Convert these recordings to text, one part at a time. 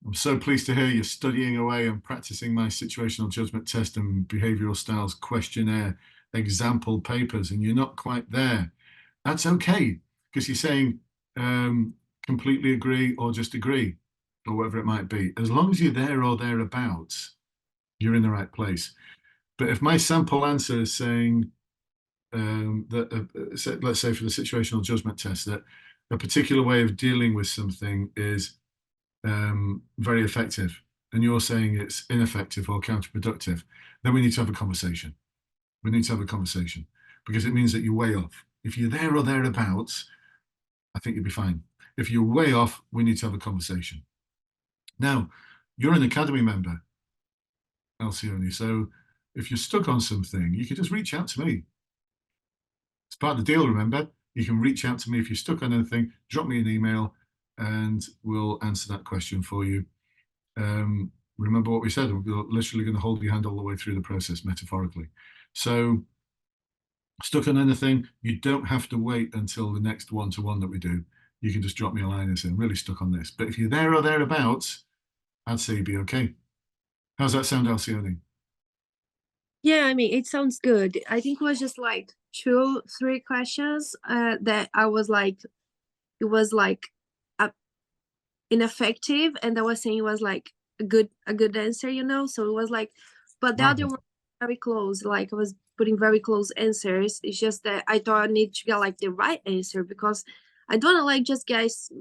I'm so pleased to hear you're studying away and practicing my situational judgment test and behavioral styles questionnaire example papers, and you're not quite there. That's okay, because you're saying completely agree or just agree, or whatever it might be. As long as you're there or thereabouts, you're in the right place. But if my sample answer is saying that, let's say for the situational judgment test, that a particular way of dealing with something is very effective, and you're saying it's ineffective or counterproductive, then we need to have a conversation. We need to have a conversation because it means that you're way off. If you're there or thereabouts, I think you'll be fine. If you're way off, we need to have a conversation. Now, you're an Academy member, Alcione, so if you're stuck on something, you can just reach out to me. It's part of the deal, remember? You can reach out to me if you're stuck on anything, drop me an email, and we'll answer that question for you. Remember what we said, we're literally going to hold your hand all the way through the process, metaphorically. So, stuck on anything, you don't have to wait until the next one-to-one that we do. You can just drop me a line and say, I'm really stuck on this. But if you're there or thereabouts, I'd say you'd be okay. How's that sound, Alcione? Yeah, I mean, it sounds good. I think it was just like two, three questions that I was like, it was like uh, ineffective, and I was saying it was like a good answer. So it was like, but the other Right. one very close. Like I was putting very close answers. It's just that I thought I need to get like the right answer because I don't wanna, like just guess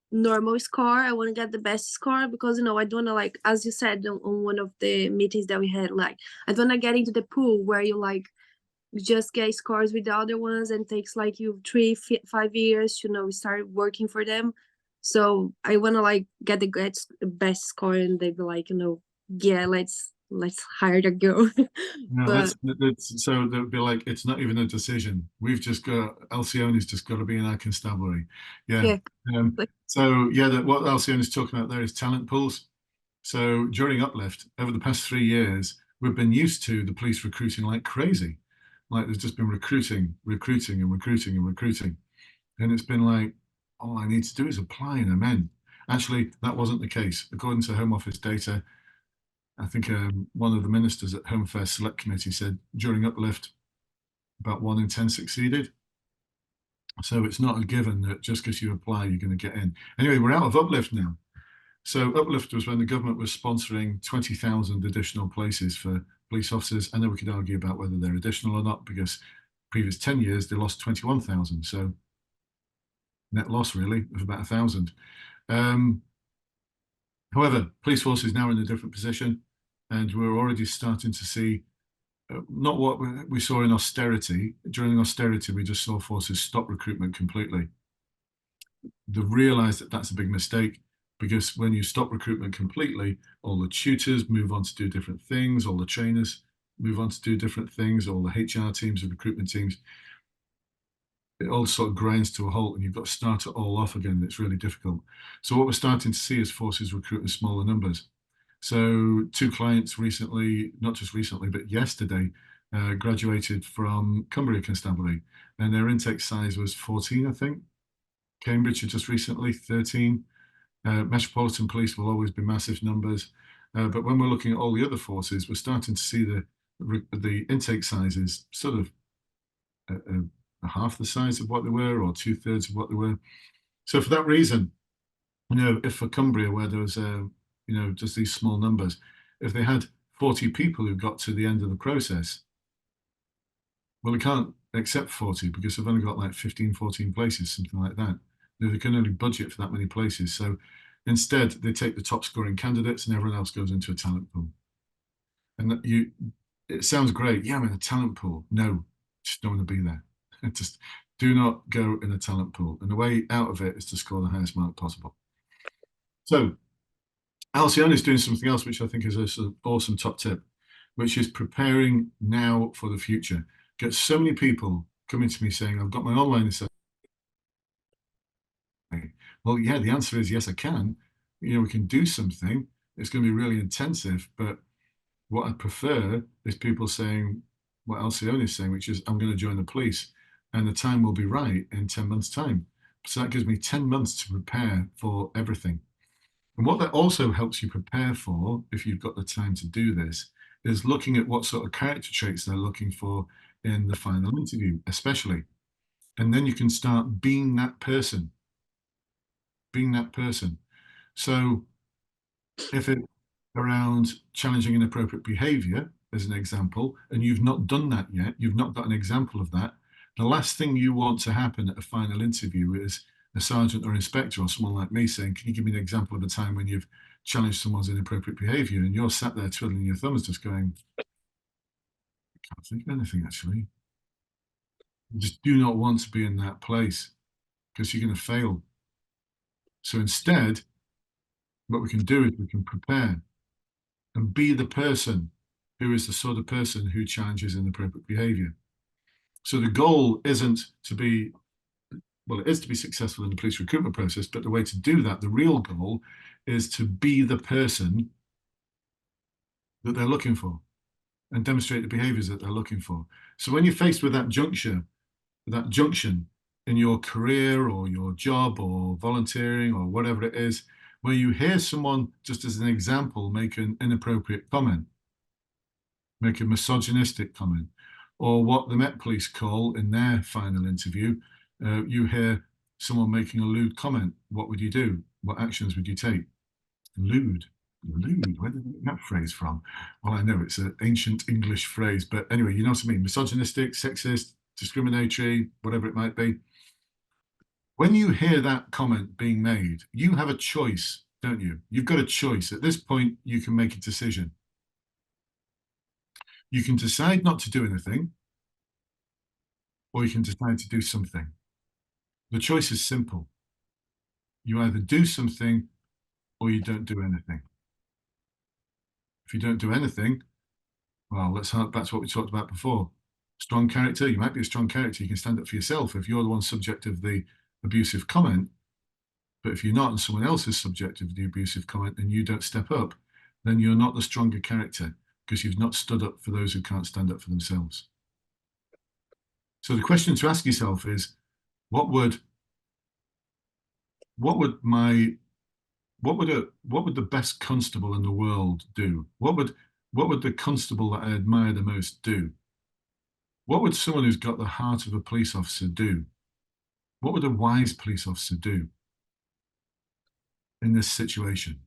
normal score. I want to get the best score because I don't want to, like as you said on one of the meetings that we had, like I don't want to get into the pool where you just get scores with the other ones and takes like you 5 years to start working for them. So I want to like get the best score, and they be like, yeah, let's hire the girl. No, But so they'll be like, it's not even a decision. We've just got Alcione's just got to be in our constabulary. Yeah. yeah, like So yeah, what Alcione's talking about there is talent pools. So during Uplift, over the past 3 years, we've been used to the police recruiting like crazy. Like there's just been recruiting, recruiting, and recruiting and recruiting. And it's been like, all I need to do is apply and I'm in. Actually, that wasn't the case. According to Home Office data, I think one of the ministers at Home Affairs Select Committee said during Uplift, about 1 in 10 succeeded. So it's not a given that just because you apply, you're going to get in. Anyway, we're out of Uplift now. So Uplift was when the government was sponsoring 20,000 additional places for police officers. I know we could argue about whether they're additional or not, because previous 10 years, they lost 21,000. So net loss really of about 1,000. Um, However, police force is now in a different position, and we're already starting to see not what we saw in austerity. During austerity, we just saw forces stop recruitment completely. They've realised that that's a big mistake because when you stop recruitment completely, all the tutors move on to do different things, all the trainers move on to do different things, all the HR teams and recruitment teams. It all sort of grinds to a halt, and you've got to start it all off again. And it's really difficult. So what we're starting to see is forces recruit in smaller numbers. So two clients recently, not just recently, but yesterday, graduated from Cumbria Constabulary, and their intake size was 14, I think. Cambridge had just recently 13. Metropolitan Police will always be massive numbers. But when we're looking at all the other forces, we're starting to see the intake sizes sort of half the size of what they were, or 2/3 of what they were. So for that reason, if for Cumbria, where there was just these small numbers, if they had 40 people who got to the end of the process, well, they can't accept 40 because they've only got like 15, 14 places, something like that. They can only budget for that many places. So instead, they take the top scoring candidates and everyone else goes into a talent pool. And it sounds great. Yeah, I'm in a talent pool. No, just don't want to be there. Just do not go in a talent pool. And the way out of it is to score the highest mark possible. So Alcione is doing something else, which I think is an awesome top tip, which is preparing now for the future. Get so many people coming to me saying, I've got my online assessment. Well, yeah, the answer is yes, I can. We can do something. It's going to be really intensive, but what I prefer is people saying what Alcione is saying, which is I'm going to join the police, and the time will be right in 10 months' time. So that gives me 10 months to prepare for everything. And what that also helps you prepare for, if you've got the time to do this, is looking at what sort of character traits they're looking for in the final interview, especially. And then you can start being that person. Being that person. So if it's around challenging inappropriate behavior, as an example, and you've not done that yet, you've not got an example of that, the last thing you want to happen at a final interview is a sergeant or inspector or someone like me saying, can you give me an example of a time when you've challenged someone's inappropriate behavior? And you're sat there twiddling your thumbs just going, I can't think of anything actually. You just do not want to be in that place because you're going to fail. So instead, what we can do is we can prepare and be the person who is the sort of person who challenges inappropriate behavior. So the goal isn't to be, well, it is to be successful in the police recruitment process, but the way to do that, the real goal, is to be the person that they're looking for and demonstrate the behaviors that they're looking for. So when you're faced with that junction in your career or your job or volunteering or whatever it is, where you hear someone, just as an example, make an inappropriate comment, make a misogynistic comment, or what the Met Police call in their final interview, you hear someone making a lewd comment. What would you do? What actions would you take? Lewd. Lewd, where did you get that phrase from? Well, I know it's an ancient English phrase, but anyway, you know what I mean. Misogynistic, sexist, discriminatory, whatever it might be. When you hear that comment being made, you have a choice, don't you? You've got a choice. At this point, you can make a decision. You can decide not to do anything, or you can decide to do something. The choice is simple. You either do something or you don't do anything. If you don't do anything, well, let's hark back to what we talked about before. Strong character, you might be a strong character, you can stand up for yourself if you're the one subject of the abusive comment. But if you're not and someone else is subject of the abusive comment and you don't step up, then you're not the stronger character because you've not stood up for those who can't stand up for themselves. So the question to ask yourself is, what would the best constable in the world do? What would the constable that I admire the most do? What would someone who's got the heart of a police officer do? What would a wise police officer do in this situation?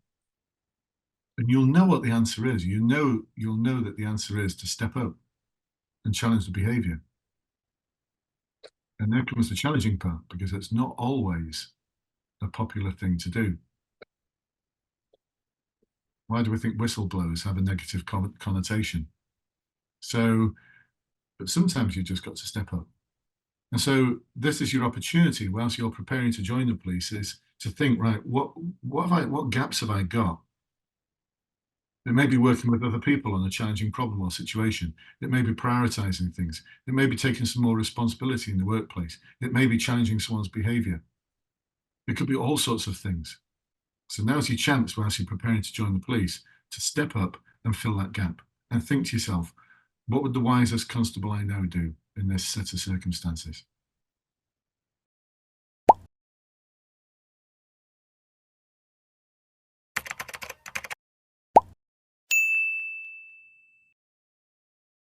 And you'll know what the answer is. You'll know that the answer is to step up and challenge the behavior. And there comes the challenging part, because it's not always a popular thing to do. Why do we think whistleblowers have a negative connotation? So, but sometimes you've just got to step up. And so this is your opportunity whilst you're preparing to join the police, is to think, right, what gaps have I got? It may be working with other people on a challenging problem or situation. It may be prioritizing things. It may be taking some more responsibility in the workplace. It may be challenging someone's behavior. It could be all sorts of things. So now's your chance, whilst you're preparing to join the police, to step up and fill that gap and think to yourself, what would the wisest constable I know do in this set of circumstances?